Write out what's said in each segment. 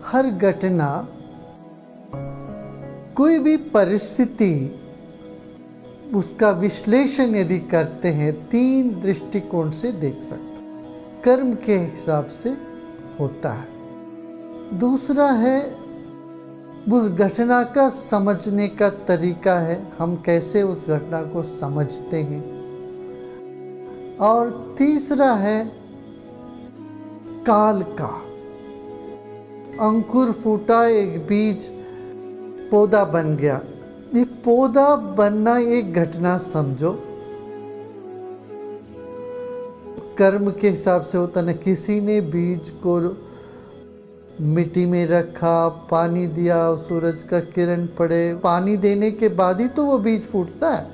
हर घटना, कोई भी परिस्थिति, उसका विश्लेषण यदि करते हैं 3 दृष्टिकोण से देख सकते हैं। कर्म के हिसाब से होता है। दूसरा है उस घटना का समझने का तरीका है, हम कैसे उस घटना को समझते हैं। और तीसरा है काल का। अंकुर फूटा, एक बीज पौधा बन गया। ये पौधा बनना एक घटना समझो, कर्म के हिसाब से होता ना। किसी ने बीज को मिट्टी में रखा, पानी दिया, सूरज का किरण पड़े, पानी देने के बाद ही तो वो बीज फूटता है।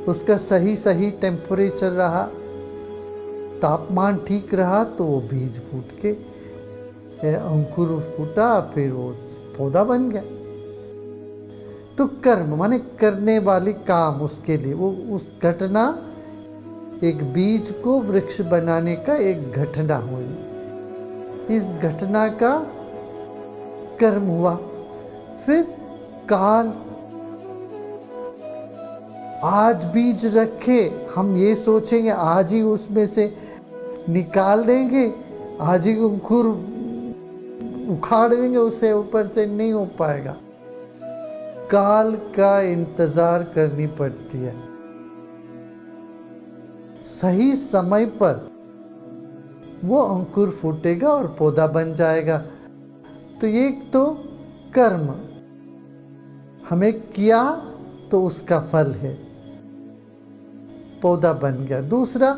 उसका सही टेम्परेचर रहा, तापमान ठीक रहा तो वो बीज फूट के अंकुर फूटा, फिर वो पौधा बन गया। तो कर्म माने करने वाली काम, उसके लिए वो उस घटना, एक बीज को वृक्ष बनाने का एक घटना हुई, इस घटना का कर्म हुआ। फिर काल, आज बीज रखे, हम ये सोचेंगे आज ही उसमें से निकाल देंगे, आज ही अंकुर उखाड़ देंगे, उससे ऊपर से नहीं हो पाएगा। काल का इंतजार करनी पड़ती है। सही समय पर वो अंकुर फूटेगा और पौधा बन जाएगा। तो ये तो कर्म हमें किया तो उसका फल है, पौधा बन गया। दूसरा,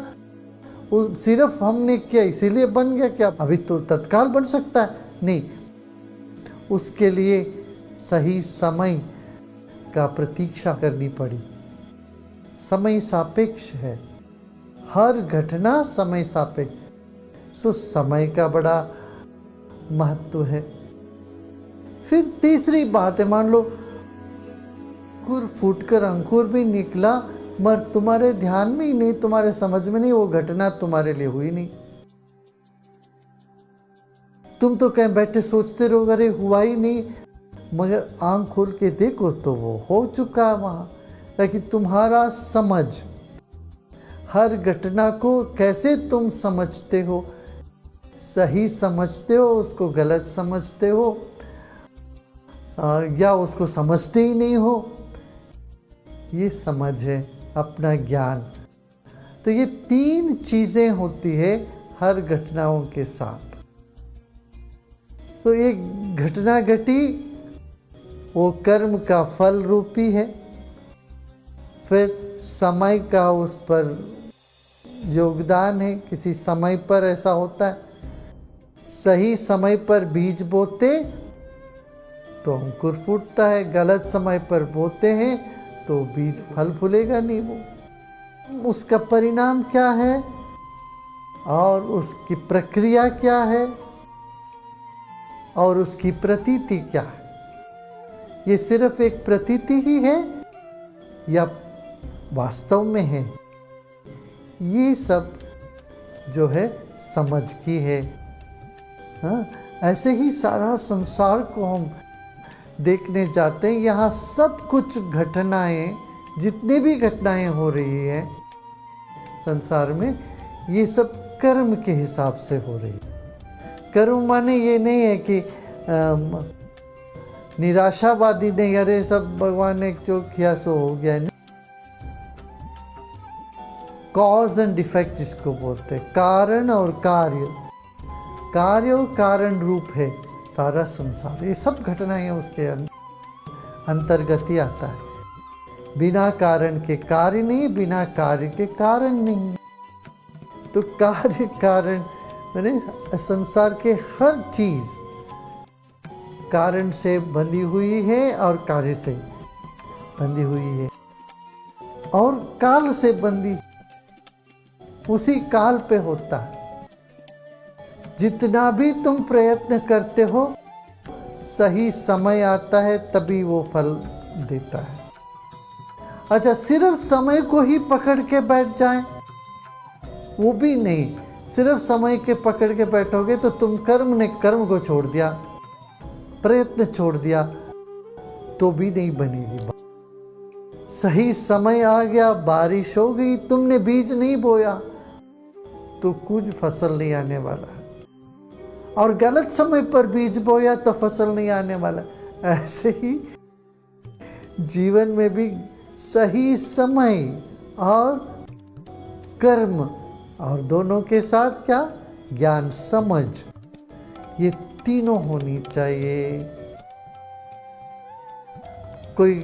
सिर्फ हमने किया इसीलिए बन गया क्या? अभी तो तत्काल बन सकता है? नहीं, उसके लिए सही समय का प्रतीक्षा करनी पड़ी। समय सापेक्ष है, हर घटना समय सापेक्ष, सो समय का बड़ा महत्व है। फिर तीसरी बात है, मान लो अंकुर फूटकर अंकुर भी निकला, मगर तुम्हारे ध्यान में ही नहीं, तुम्हारे समझ में नहीं, वो घटना तुम्हारे लिए हुई नहीं। तुम तो कहीं बैठे सोचते रहो, अरे हुआ ही नहीं, मगर आंख खोल के देखो तो वो हो चुका है वहाँ। ताकि तुम्हारा समझ, हर घटना को कैसे तुम समझते हो, सही समझते हो, उसको गलत समझते हो, या उसको समझते ही नहीं हो, ये समझ है अपना ज्ञान। तो ये 3 चीजें होती है हर घटनाओं के साथ। तो एक घटना घटी, वो कर्म का फल रूपी है। फिर समय का उस पर योगदान है, किसी समय पर ऐसा होता है। सही समय पर बीज बोते तो अंकुर फूटता है, गलत समय पर बोते हैं तो बीज फल फूलेगा नहीं। वो उसका परिणाम क्या है और उसकी प्रक्रिया क्या है और उसकी प्रतीति क्या है, ये सिर्फ एक प्रतीति ही है या वास्तव में है, ये सब जो है समझ की है। हाँ, ऐसे ही सारा संसार को हम देखने जाते हैं। यहाँ सब कुछ घटनाएं, जितनी भी घटनाएं हो रही हैं संसार में, ये सब कर्म के हिसाब से हो रही है। कर्म माने ये नहीं है कि निराशावादी नहीं, अरे सब भगवान ने जो किया सो हो गया। नहीं, कॉज एंड इफेक्ट इसको बोलते हैं, कारण और कार्य, कार्य और कारण रूप है सारा संसार। ये सब घटनाएं उसके अंतर्गत ही आता है। बिना कारण के कार्य नहीं, बिना कार्य के कारण नहीं। तो कार्य कारण माने संसार के हर चीज कारण से बंधी हुई है और कार्य से बंधी हुई है और काल से बंधी, उसी काल पे होता है। जितना भी तुम प्रयत्न करते हो, सही समय आता है तभी वो फल देता है। अच्छा, सिर्फ समय को ही पकड़ के बैठ जाएं, वो भी नहीं। सिर्फ समय के पकड़ के बैठोगे तो तुम कर्म ने कर्म को छोड़ दिया, प्रयत्न छोड़ दिया, तो भी नहीं बनेगी। सही समय आ गया, बारिश हो गई, तुमने बीज नहीं बोया तो कुछ फसल नहीं आने वाला, और गलत समय पर बीज बोया तो फसल नहीं आने वाला। ऐसे ही जीवन में भी सही समय और कर्म, और दोनों के साथ क्या, ज्ञान, समझ, ये तीनों होनी चाहिए। कोई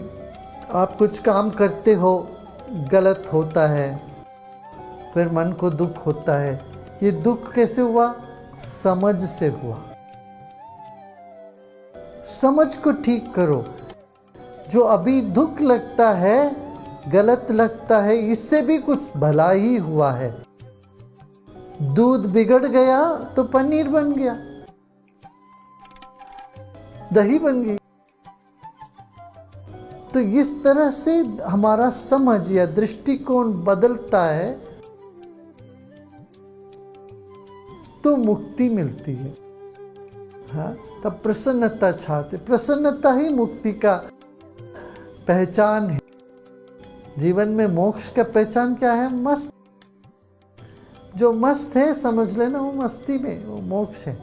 आप कुछ काम करते हो, गलत होता है, फिर मन को दुख होता है। ये दुख कैसे हुआ? समझ से हुआ। समझ को ठीक करो। जो अभी दुख लगता है, गलत लगता है, इससे भी कुछ भला ही हुआ है। दूध बिगड़ गया तो पनीर बन गया, दही बन गई। तो इस तरह से हमारा समझ या दृष्टिकोण बदलता है तो मुक्ति मिलती है। हाँ, तब प्रसन्नता छाते। प्रसन्नता ही मुक्ति का पहचान है। जीवन में मोक्ष का पहचान क्या है? मस्त। जो मस्त है समझ लेना वो मस्ती में, वो मोक्ष है।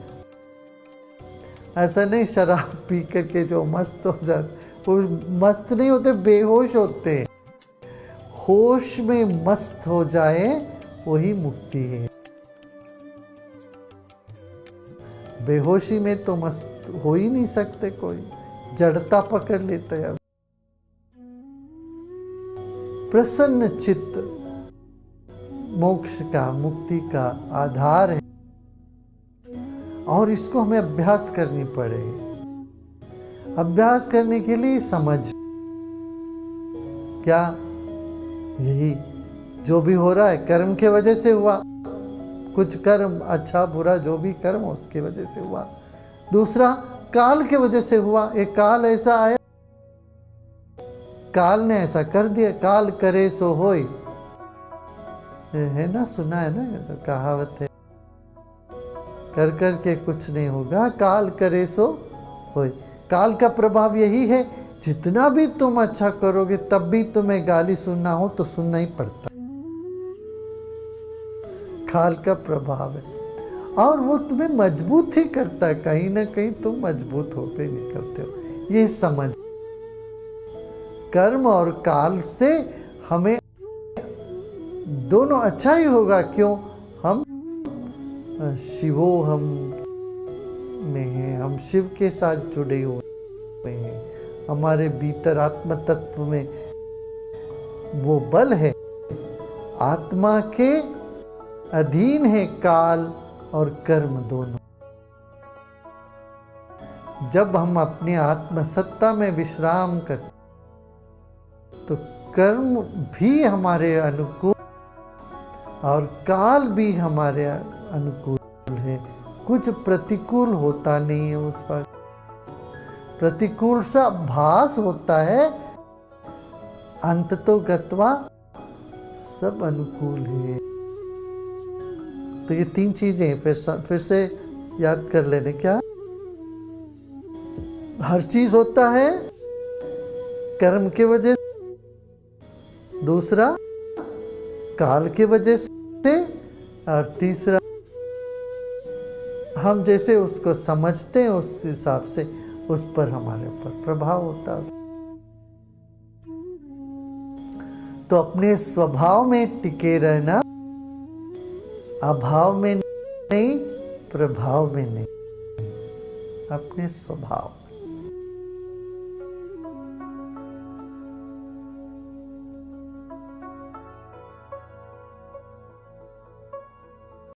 ऐसा नहीं शराब पी करके जो मस्त हो जाते, वो मस्त नहीं होते, बेहोश होते। होश में मस्त हो जाए वही मुक्ति है। बेहोशी में तो मस्त हो ही नहीं सकते, कोई जड़ता पकड़ लेते हैं। प्रसन्न चित्त मोक्ष का, मुक्ति का आधार है, और इसको हमें अभ्यास करनी पड़ेगी। अभ्यास करने के लिए समझ, क्या यही जो भी हो रहा है कर्म के वजह से हुआ। कुछ कर्म, अच्छा बुरा जो भी कर्म हो उसके वजह से हुआ। दूसरा, काल के वजह से हुआ। एक काल ऐसा आया, काल ने ऐसा कर दिया। काल करे सो होय, है ना, सुना है ना, ये तो कहावत है। कर कर के कुछ नहीं होगा, काल करे सो होय। काल का प्रभाव यही है, जितना भी तुम अच्छा करोगे तब भी तुम्हें गाली सुनना हो तो सुनना ही पड़ता। काल का प्रभाव है, और वो तुम्हें मजबूत ही करता है। कहीं ना कहीं तुम मजबूत होते निकलते हो। ये समझ, कर्म और काल से हमें दोनों अच्छा ही होगा। क्यों? हम शिवो हम में हैं, हम शिव के साथ जुड़े हुए हैं। हमारे भीतर आत्म तत्व में वो बल है। आत्मा के अधीन है काल और कर्म दोनों। जब हम अपनी आत्म सत्ता में विश्राम करते तो कर्म भी हमारे अनुकूल और काल भी हमारे अनुकूल है। कुछ प्रतिकूल होता नहीं है उस पर, प्रतिकूल सा भास होता है, अंततो गत्वा सब अनुकूल है। तो ये तीन चीजें फिर से याद कर लेने। क्या? हर चीज होता है कर्म के वजह से, दूसरा काल के वजह से, और तीसरा हम जैसे उसको समझते हैं उस हिसाब से उस पर हमारे ऊपर प्रभाव होता है। तो अपने स्वभाव में टिके रहना, अभाव में नहीं, प्रभाव में नहीं, अपने स्वभाव।